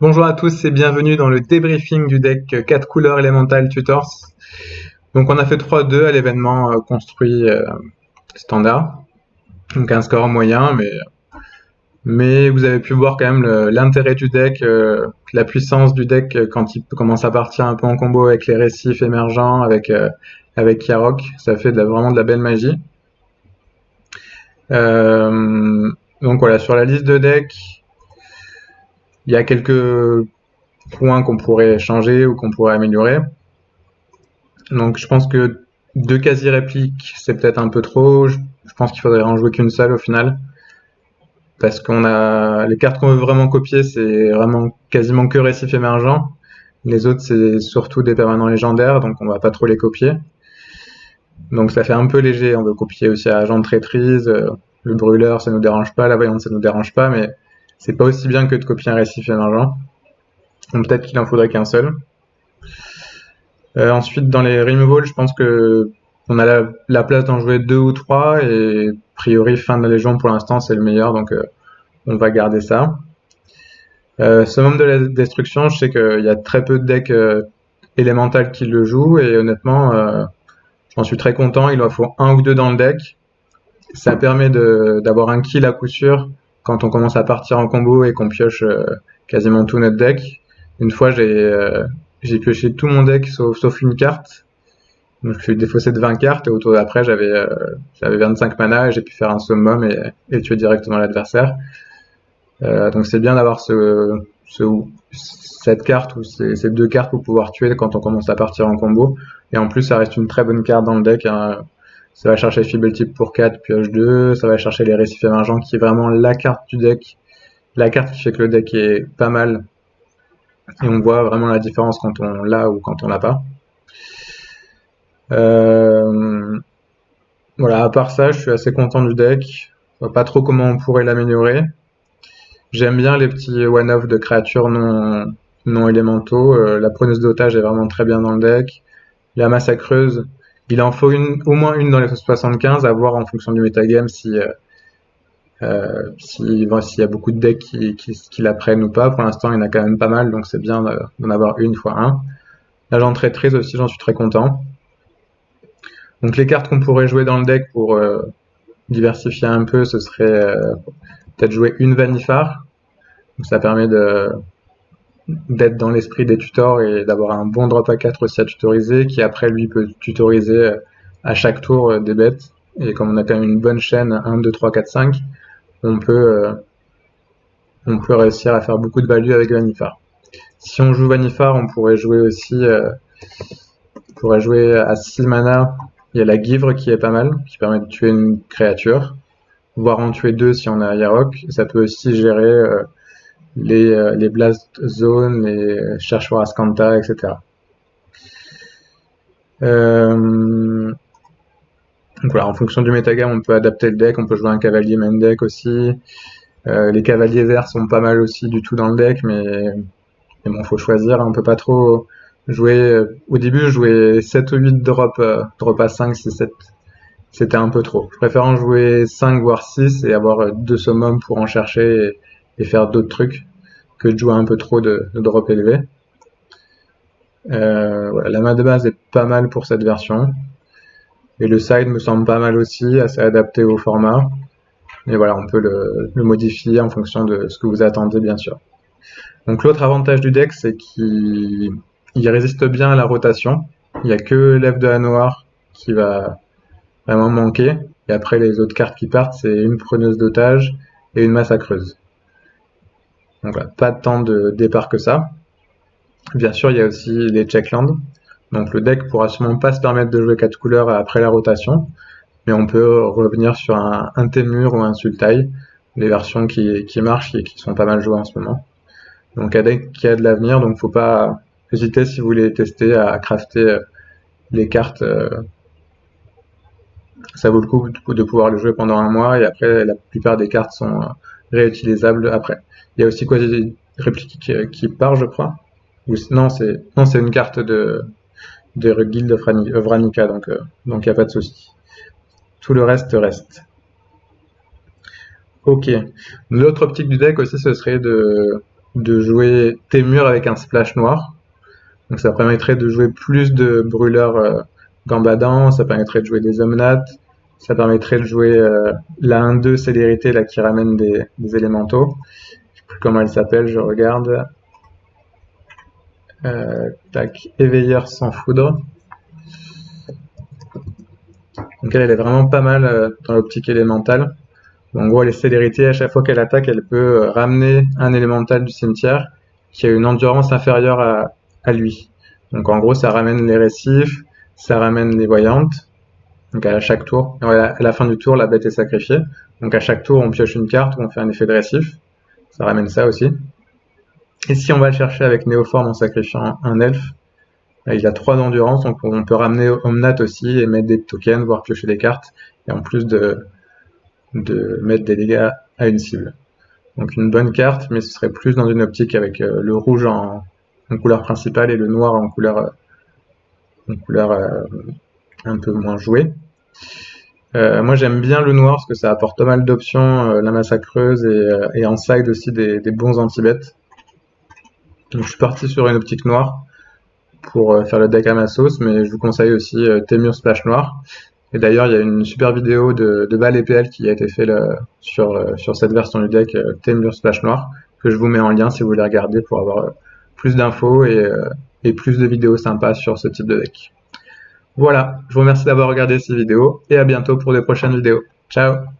Bonjour à tous et bienvenue dans le débriefing du deck 4 couleurs Elemental Tutors. Donc on a fait 3-2 à l'événement construit standard, donc un score moyen, mais vous avez pu voir quand même l'intérêt du deck, la puissance du deck quand il commence à partir un peu en combo avec les récifs émergents, avec Yarok, ça fait vraiment de la belle magie. Donc voilà, sur la liste de decks, il y a quelques points qu'on pourrait changer ou qu'on pourrait améliorer. Donc je pense que deux quasi-répliques, c'est peut-être un peu trop. Je pense qu'il faudrait en jouer qu'une seule au final. Parce qu'on a les cartes qu'on veut vraiment copier, c'est vraiment quasiment que récif émergent. Les autres, c'est surtout des permanents légendaires, donc on va pas trop les copier. Donc ça fait un peu léger. On veut copier aussi Agent de traîtrise, le brûleur, ça nous dérange pas, la voyante, ça nous dérange pas, mais c'est pas aussi bien que de copier un récif émergent. Donc peut-être qu'il en faudrait qu'un seul. Ensuite, dans les removals, je pense que on a la place d'en jouer deux ou trois, et a priori, fin de la Légion pour l'instant, c'est le meilleur, donc on va garder ça. Summum de la Destruction, je sais qu'il y a très peu de decks élémentales qui le jouent, et honnêtement, j'en suis très content. Il en faut un ou deux dans le deck. Ça permet d'avoir un kill à coup sûr quand on commence à partir en combo et qu'on pioche quasiment tout notre deck. Une fois, j'ai pioché tout mon deck sauf une carte. Donc je suis défaussé de 20 cartes et au tour d'après j'avais 25 mana et j'ai pu faire un summum et tuer directement l'adversaire. Donc c'est bien d'avoir cette carte ou ces deux cartes pour pouvoir tuer quand on commence à partir en combo. Et en plus ça reste une très bonne carte dans le deck, hein. Ça va chercher Feeble Tip pour 4, pioche 2, ça va chercher les récifs émergents qui est vraiment la carte du deck, la carte qui fait que le deck est pas mal. Et on voit vraiment la différence quand on l'a ou quand on l'a pas. Euh, Voilà, à part ça, je suis assez content du deck. Je vois pas trop comment on pourrait l'améliorer. J'aime bien les petits one-off de créatures non élémentaux. La preneuse d'otage est vraiment très bien dans le deck. La massacreuse, il en faut au moins une dans les 75, à voir en fonction du metagame s'il y a beaucoup de decks qui la prennent ou pas. Pour l'instant, il y en a quand même pas mal, donc c'est bien d'en avoir une fois un. L'agent de traîtrise aussi, j'en suis très content. Donc les cartes qu'on pourrait jouer dans le deck pour diversifier un peu, ce serait peut-être jouer une Vanifar. Donc ça permet d'être dans l'esprit des tutors et d'avoir un bon drop à 4 aussi à tutoriser, qui après lui peut tutoriser à chaque tour des bêtes. Et comme on a quand même une bonne chaîne 1, 2, 3, 4, 5, on peut, euh, on peut réussir à faire beaucoup de value avec Vanifar. Si on joue Vanifar, on pourrait jouer aussi à 6 mana. Il y a la Givre qui est pas mal, qui permet de tuer une créature, voire en tuer deux si on a Yarok. Ça peut aussi gérer les blast zones, les chercheurs Ascanta, etc. Euh, donc voilà, en fonction du metagame, on peut adapter le deck, on peut jouer un cavalier main deck aussi. Les cavaliers verts sont pas mal aussi du tout dans le deck, mais bon, faut choisir, hein. On peut pas trop jouer. Au début, je jouais 7 ou 8 drop à 5, 6, 7. C'était un peu trop. Je préfère en jouer 5 voire 6 et avoir deux summums pour en chercher et faire d'autres trucs que de jouer un peu trop de drop élevé. Voilà, la main de base est pas mal pour cette version. Et le side me semble pas mal aussi, assez adapté au format. Et voilà, on peut le modifier en fonction de ce que vous attendez, bien sûr. Donc l'autre avantage du deck, c'est qu'il résiste bien à la rotation. Il n'y a que l'F de la noire qui va vraiment manquer. Et après, les autres cartes qui partent, c'est une preneuse d'otage et une massacreuse. Donc voilà, pas tant de départ que ça. Bien sûr, il y a aussi les checklands. Donc le deck pourra sûrement pas se permettre de jouer 4 couleurs après la rotation, mais on peut revenir sur un Témur ou un Sultai, les versions qui marchent et qui sont pas mal jouées en ce moment. Donc un deck qui a de l'avenir, donc faut pas hésiter si vous voulez tester à crafter les cartes. Ça vaut le coup de pouvoir le jouer pendant un mois et après la plupart des cartes sont réutilisables après. Il y a aussi Quasi Réplique qui part, je crois. Non, c'est une carte de Guild of Ravnica, donc il n'y a pas de souci. Tout le reste reste. Ok. L'autre optique du deck aussi, ce serait de jouer Témur avec un splash noir. Donc ça permettrait de jouer plus de brûleurs gambadants, ça permettrait de jouer des omnates, ça permettrait de jouer la 1-2 célérité là, qui ramène des élémentaux. Je sais plus comment elle s'appelle, je regarde. Tac, éveilleur sans foudre. Donc elle est vraiment pas mal dans l'optique élémentale. En gros, les célérités, à chaque fois qu'elle attaque, elle peut ramener un élémental du cimetière qui a une endurance inférieure à lui. Donc en gros, ça ramène les récifs, ça ramène les voyantes. Donc à chaque tour, à la fin du tour, la bête est sacrifiée. Donc à chaque tour, on pioche une carte ou on fait un effet de récif. Ça ramène ça aussi. Et si on va le chercher avec Néoforme en sacrifiant un elfe, il a 3 d'endurance, donc on peut ramener Omnat aussi et mettre des tokens, voire piocher des cartes, et en plus de mettre des dégâts à une cible. Donc une bonne carte, mais ce serait plus dans une optique avec le rouge en couleur principale et le noir en couleur un peu moins jouée. Moi j'aime bien le noir parce que ça apporte pas mal d'options, la massacreuse et en side aussi des bons anti-bêtes. Donc je suis parti sur une optique noire pour faire le deck à ma sauce, mais je vous conseille aussi Témur Splash Noir. Et d'ailleurs, il y a une super vidéo de Val et PL qui a été faite sur cette version du deck Témur Splash Noir, que je vous mets en lien si vous voulez regarder pour avoir plus d'infos et plus de vidéos sympas sur ce type de deck. Voilà, je vous remercie d'avoir regardé ces vidéos et à bientôt pour de prochaines vidéos. Ciao!